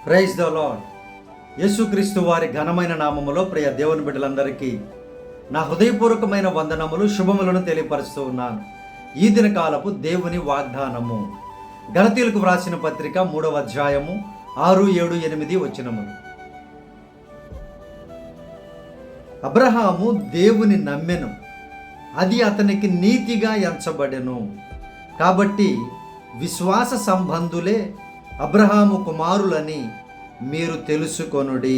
Praise the lord. యేసుక్రీస్తు వారి ఘనమైన నామములో ప్రియ దేవుని బిడ్డలందరికీ నా హృదయపూర్వకమైన వందనములు, శుభములను తెలియపరుస్తూ ఉన్నాను. ఈ దినకాలపు దేవుని వాగ్దానము గలతీయులకు వ్రాసిన పత్రిక 3వ అధ్యాయము 6, 7, 8 వచనములు. అబ్రహాము దేవుని నమ్మెను, అది అతనికి నీతిగా ఎంచబడెను. కాబట్టి విశ్వాస సంబంధులే అబ్రహాము కుమారులని మీరు తెలుసుకొనుడి.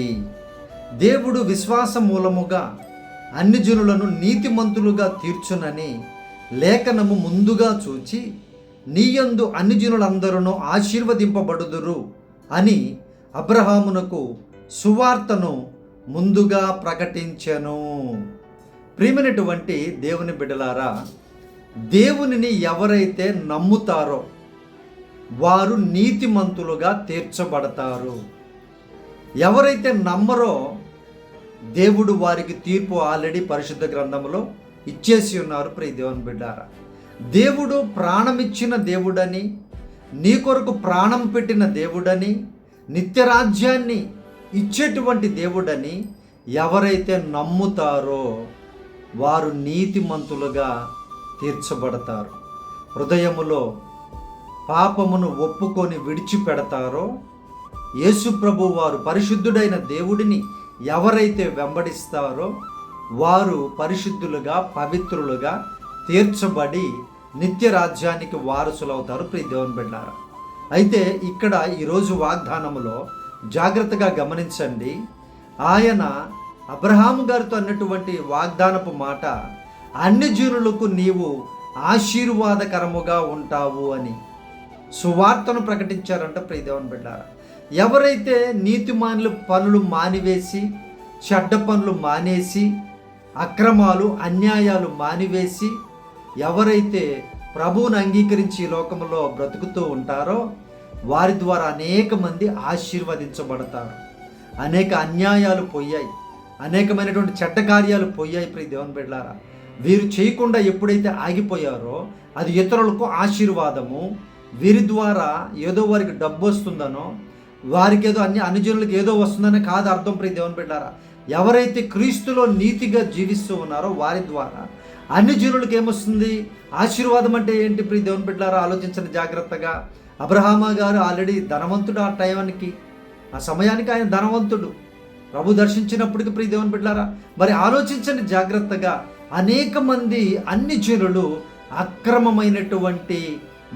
దేవుడు విశ్వాస మూలముగా అన్ని జనులను నీతిమంతులుగా తీర్చునని లేఖనము ముందుగా చూచి, నీయందు అన్ని జనులందరూ ఆశీర్వదింపబడుదురు అని అబ్రహామునకు సువార్తను ముందుగా ప్రకటించెను. ప్రియమైనటువంటి దేవుని బిడ్డలారా, దేవునిని ఎవరైతే నమ్ముతారో వారు నీతిమంతులుగా తీర్చబడతారు. ఎవరైతే నమ్మరో దేవుడు వారికి తీర్పు ఆల్రెడీ పరిశుద్ధ గ్రంథంలో ఇచ్చేసి ఉన్నారు. ప్రియ దేవుని బిడ్డారా, దేవుడు ప్రాణమిచ్చిన దేవుడని, నీ కొరకు ప్రాణం పెట్టిన దేవుడని, నిత్యరాజ్యాన్ని ఇచ్చేటువంటి దేవుడని ఎవరైతే నమ్ముతారో వారు నీతిమంతులుగా తీర్చబడతారు. హృదయములో పాపమును ఒప్పుకొని విడిచిపెడతారో, యేసు ప్రభు వారు పరిశుద్ధుడైన దేవుడిని ఎవరైతే వెంబడిస్తారో వారు పరిశుద్ధులుగా, పవిత్రులుగా తీర్చబడి నిత్య రాజ్యానికి వారసులవుతారు. ప్రియ దేవుని బిడ్డలారా, అయితే ఇక్కడ ఈరోజు వాగ్దానములో జాగ్రత్తగా గమనించండి. ఆయన అబ్రహాము గారితో అన్నటువంటి వాగ్దానపు మాట, అన్ని జనులకు నీవు ఆశీర్వాదకరముగా ఉంటావు అని సువార్తను ప్రకటించారంట. ప్రియ దేవుని బిడ్డలారా, ఎవరైతే నీతిమానుల పనులు మానివేసి, చెడ్డ పనులు మానేసి, అక్రమాలు అన్యాయాలు మానివేసి ఎవరైతే ప్రభువును అంగీకరించి ఈ లోకంలో బ్రతుకుతూ ఉంటారో వారి ద్వారా అనేక మంది ఆశీర్వదించబడతారు. అనేక అన్యాయాలు పోయాయి, అనేకమైనటువంటి చెడ్డ కార్యాలు పోయాయి. ప్రియ దేవుని బిడ్డలారా, వీరు చేయకుండా ఎప్పుడైతే ఆగిపోయారో అది ఇతరులకు ఆశీర్వాదము. వీరి ద్వారా ఏదో వారికి డబ్బు వస్తుందనో, వారికి ఏదో అన్ని జనులకు ఏదో వస్తుందనే కాదు అర్థం. ప్రియ దేవుని బిడ్డలారా, ఎవరైతే క్రీస్తులో నీతిగా జీవిస్తూ ఉన్నారో వారి ద్వారా అన్ని జనులకు ఏమొస్తుంది? ఆశీర్వాదం. అంటే ఏంటి ప్రియ దేవుని బిడ్డలారా? ఆలోచించండి జాగ్రత్తగా. అబ్రహాము గారు ఆల్రెడీ ధనవంతుడు. ఆ టైంకి, ఆ సమయానికి ఆయన ధనవంతుడు. ప్రభు దర్శించినప్పటికీ ప్రియ దేవుని బిడ్డలారా, మరి ఆలోచించండి జాగ్రత్తగా. అనేక మంది అన్ని జనులు అక్రమమైనటువంటి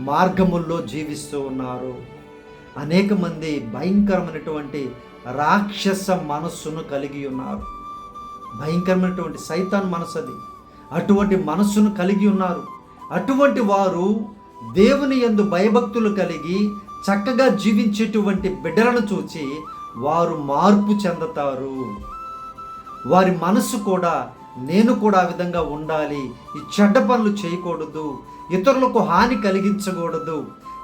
మార్గముల్లో జీవిస్తూ ఉన్నారు. అనేక మంది భయంకరమైనటువంటి రాక్షస మనస్సును కలిగి ఉన్నారు. భయంకరమైనటువంటి సైతాన్ మనసు అది. అటువంటి మనస్సును కలిగి ఉన్నారు. అటువంటి వారు దేవుని యందు భయభక్తులు కలిగి చక్కగా జీవించేటువంటి బిడ్డలను చూచి వారు మార్పు చెందుతారు. వారి మనస్సు కూడా, నేను కూడా ఆ విధంగా ఉండాలి, ఈ చెడ్డ పనులు చేయకూడదు, ఇతరులకు హాని కలిగించకూడదు,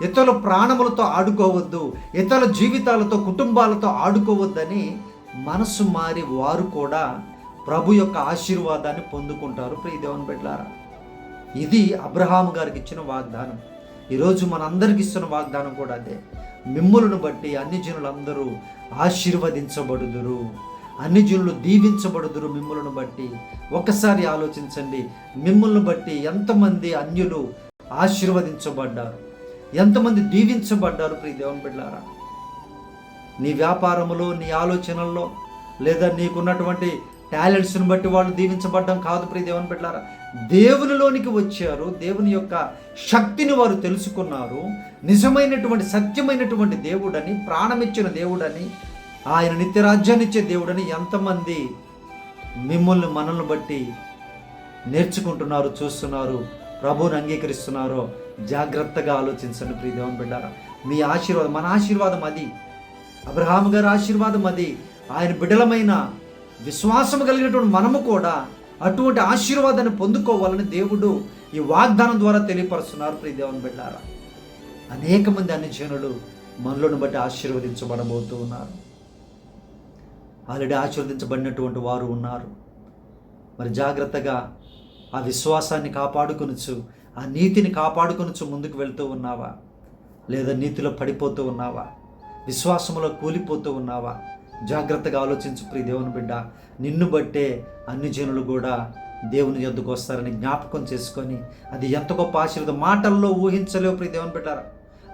ఇతరుల ప్రాణములతో ఆడుకోవద్దు, ఇతరుల జీవితాలతో, కుటుంబాలతో ఆడుకోవద్దని మనసు మారి వారు కూడా ప్రభు యొక్క ఆశీర్వాదాన్ని పొందుకుంటారు. ప్రియ దేవుని బిడ్డలారా, ఇది అబ్రహాము గారికి ఇచ్చిన వాగ్దానం. ఈరోజు మనందరికి ఇస్తున్న వాగ్దానం కూడా అదే. మిమ్ములను బట్టి అన్ని జనులందరూ ఆశీర్వదించబడుదురు, అన్ని జనులు దీవించబడుదురు. మిమ్ములను బట్టి ఒక్కసారి ఆలోచించండి. మిమ్ములను బట్టి ఎంతమంది అన్యులు ఆశీర్వదించబడ్డారు, ఎంతమంది దీవించబడ్డారు. ప్రియ దేవుని బిడ్డలారా, నీ వ్యాపారములో, నీ ఆలోచనల్లో, లేదా నీకున్నటువంటి టాలెంట్స్ని బట్టి వాళ్ళు దీవించబడ్డం కాదు. ప్రియ దేవుని బిడ్డలారా, దేవునిలోనికి వచ్చారు. దేవుని యొక్క శక్తిని వారు తెలుసుకున్నారు. నిజమైనటువంటి సత్యమైనటువంటి దేవుడని, ప్రాణమిచ్చిన దేవుడని, ఆయన నిత్యరాజ్యాన్ని ఇచ్చే దేవుడని ఎంతమంది మిమ్మల్ని, మనల్ని బట్టి నేర్చుకుంటున్నారు, చూస్తున్నారు, ప్రభువుని అంగీకరిస్తున్నారో జాగ్రత్తగా ఆలోచించండి. ప్రియ దేవుని బిడ్డలారా, మీ ఆశీర్వాదం, మన ఆశీర్వాదం అది. అబ్రహాము గారి ఆశీర్వాదం అది. ఆయన బిడ్డలమైన విశ్వాసం కలిగినటువంటి మనము కూడా అటువంటి ఆశీర్వాదాన్ని పొందుకోవాలని దేవుడు ఈ వాగ్దానం ద్వారా తెలియపరుస్తున్నారు. ప్రియ దేవుని బిడ్డలారా, అనేక మంది అన్ని జనులు మనలను బట్టి ఆశీర్వదించబడబోతూ ఉన్నారు. ఆల్రెడీ ఆశీర్వదించబడినటువంటి వారు ఉన్నారు. మరి జాగ్రత్తగా ఆ విశ్వాసాన్ని కాపాడుకొనొచ్చు, ఆ నీతిని కాపాడుకొనొచ్చు ముందుకు వెళ్తూ ఉన్నావా? లేదా నీతిలో పడిపోతూ ఉన్నావా? విశ్వాసములో కూలిపోతూ ఉన్నావా? జాగ్రత్తగా ఆలోచించు ప్రియ దేవుని బిడ్డ. నిన్ను బట్టే అన్ని జనులు కూడా దేవుని యొద్దకు వస్తారని జ్ఞాపకం చేసుకొని, అది ఎంత గొప్ప ఆశీర్వాదం, మాటల్లో ఊహించలేవు ప్రియ దేవుని బిడ్డారా.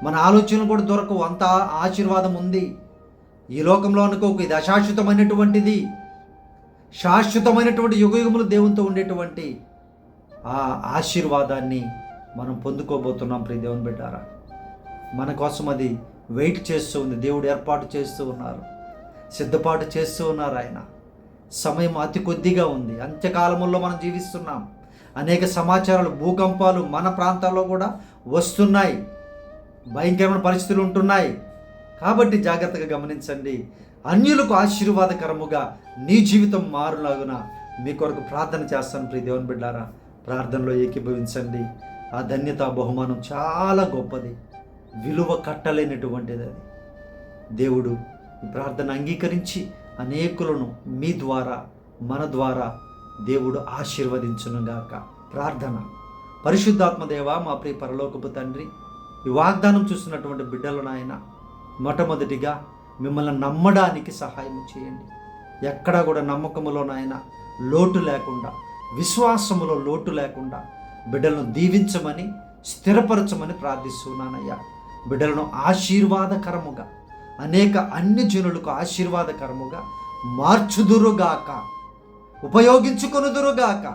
మన ఆలోచనలు కూడా దొరకవు, అంత ఆశీర్వాదం ఉంది ఈ లోకంలో. అనుకోకు, ఇది అశాశ్వతమైనటువంటిది. శాశ్వతమైనటువంటి యుగయుగములు దేవునితో ఉండేటువంటి ఆ ఆశీర్వాదాన్ని మనం పొందుకోబోతున్నాం ప్రియ దేవుని బిడ్డారా. మన కోసం అది వెయిట్ చేస్తూ ఉంది. దేవుడు ఏర్పాటు చేస్తూ ఉన్నారు, సిద్ధపాటు చేస్తూ ఉన్నారు ఆయన. సమయం అతి కొద్దిగా ఉంది. అంత్యకాలముల్లో మనం జీవిస్తున్నాం. అనేక సమాచారాలు, భూకంపాలు మన ప్రాంతాల్లో కూడా వస్తున్నాయి. భయంకరమైన పరిస్థితులు ఉంటున్నాయి. కాబట్టి జాగ్రత్తగా గమనించండి. అన్యులకు ఆశీర్వాదకరముగా నీ జీవితం మారులాగున మీ కొరకు ప్రార్థన చేస్తాను ప్రియ దేవుని బిడ్డారా. ప్రార్థనలో ఏకీభవించండి. ఆ ధన్యత, బహుమానం చాలా గొప్పది, విలువ కట్టలేనటువంటిది. అది దేవుడు ఈ ప్రార్థన అంగీకరించి అనేకులను మీ ద్వారా, మన ద్వారా దేవుడు ఆశీర్వదించునుగాక. ప్రార్థన. పరిశుద్ధాత్మ దేవా, మా ప్రియ పరలోకపు తండ్రి, ఈ వాగ్దానం చూస్తున్నటువంటి బిడ్డలను ఆయన మొట్టమొదటిగా మిమ్మల్ని నమ్మడానికి సహాయం చేయండి. ఎక్కడా కూడా నమ్మకములోనైనా లోటు లేకుండా, విశ్వాసములో లోటు లేకుండా బిడ్డలను దీవించమని, స్థిరపరచమని ప్రార్థిస్తున్నానయ్యా. బిడ్డలను ఆశీర్వాదకరముగా, అనేక అన్ని జనులకు ఆశీర్వాదకరముగా మార్చుదురుగాక, ఉపయోగించుకొనుదురుగాక.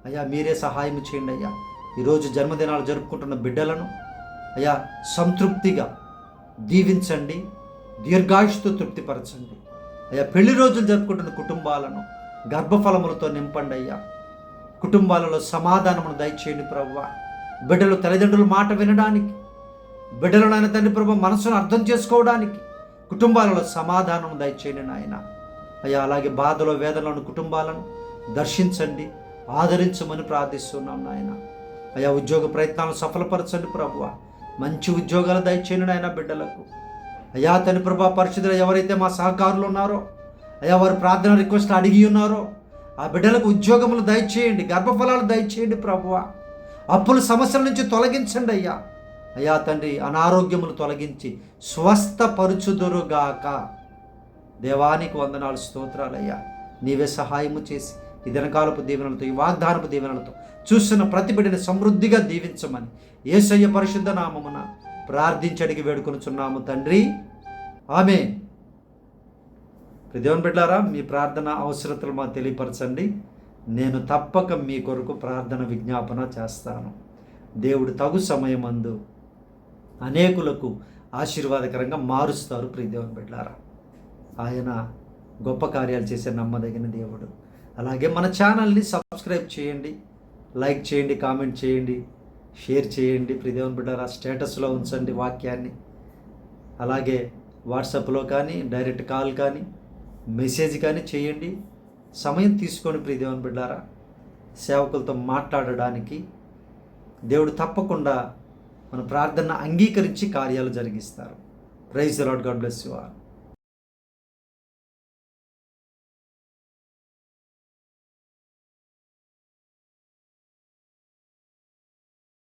అయ్యా మీరే సహాయం చేయండి అయ్యా. ఈరోజు జన్మదినాలు జరుపుకుంటున్న బిడ్డలను అయ్యా సంతృప్తిగా దీవించండి, దీర్ఘాయుష్తో తృప్తిపరచండి. అయ్యా పెళ్లి రోజులు జరుపుకుంటున్న కుటుంబాలను గర్భఫలములతో నింపండి అయ్యా. కుటుంబాలలో సమాధానమును దయచేయండి ప్రభువా. బిడ్డలు తల్లిదండ్రుల మాట వినడానికి, బిడ్డలు నాయన తండ్రి ప్రభు మనసును అర్థం చేసుకోవడానికి కుటుంబాలలో సమాధానం దయచేయండి నాయన. అయ్యా అలాగే బాధలో వేదనలోని కుటుంబాలను దర్శించండి, ఆదరించమని ప్రార్థిస్తున్నాం నాయన. అయ్యా ఉద్యోగ ప్రయత్నాలను సఫలపరచండి ప్రభువా. మంచి ఉద్యోగాలు దయచేయండి నాయన బిడ్డలకు. అయ్యా తండ్రి ప్రభు పరిశుద్ధులు ఎవరైతే మా సహకారులు ఉన్నారో, అయ్యా వారు ప్రార్థన రిక్వెస్ట్ అడిగి ఉన్నారో ఆ బిడ్డలకు ఉద్యోగములు దయచేయండి, గర్భఫలాలు దయచేయండి ప్రభువా. అప్పుల సమస్యల నుంచి తొలగించండి అయ్యా. అయ్యా తండ్రి అనారోగ్యములు తొలగించి స్వస్థపరుచుదురుగాక. దేవానికి వందనాలు, స్తోత్రాలయ్యా. నీవే సహాయము చేసి ఈ దినకాలపు దీవెనలతో, ఈ వాగ్దానపు దీవెనలతో చూస్తున్న ప్రతి బిడ్డని సమృద్ధిగా దీవించమని యేసయ్య పరిశుద్ధ నామమున ప్రార్థించడికి వేడుకొనుచున్నాము తండ్రి, ఆమేన్. దేవుని బిడ్డలారా, మీ ప్రార్థన అవసరతలు మాకు తెలియపరచండి. నేను తప్పక మీ కొరకు ప్రార్థన విజ్ఞాపన చేస్తాను. దేవుడు తగు సమయమందు అనేకులకు ఆశీర్వాదకరంగా మారుస్తారు ప్రియ దేవుని బిడ్డలారా. ఆయన గొప్ప కార్యాలు చేసే నమ్మదగిన దేవుడు. అలాగే మన ఛానల్ని సబ్స్క్రైబ్ చేయండి, లైక్ చేయండి, కామెంట్ చేయండి, షేర్ చేయండి ప్రియ దేవుని బిడ్డలారా. స్టేటస్లో ఉంచండి వాక్యాన్ని. అలాగే వాట్సాప్లో కానీ, డైరెక్ట్ కాల్ కానీ, మెసేజ్ కానీ చేయండి. సమయం తీసుకొని ప్రియ దేవుని బిడ్డలారా సేవకులతో మాట్లాడడానికి దేవుడు తప్పకుండా మన ప్రార్థన అంగీకరించి కార్యాలు జరిగిస్తారు. Praise the Lord. God bless you all.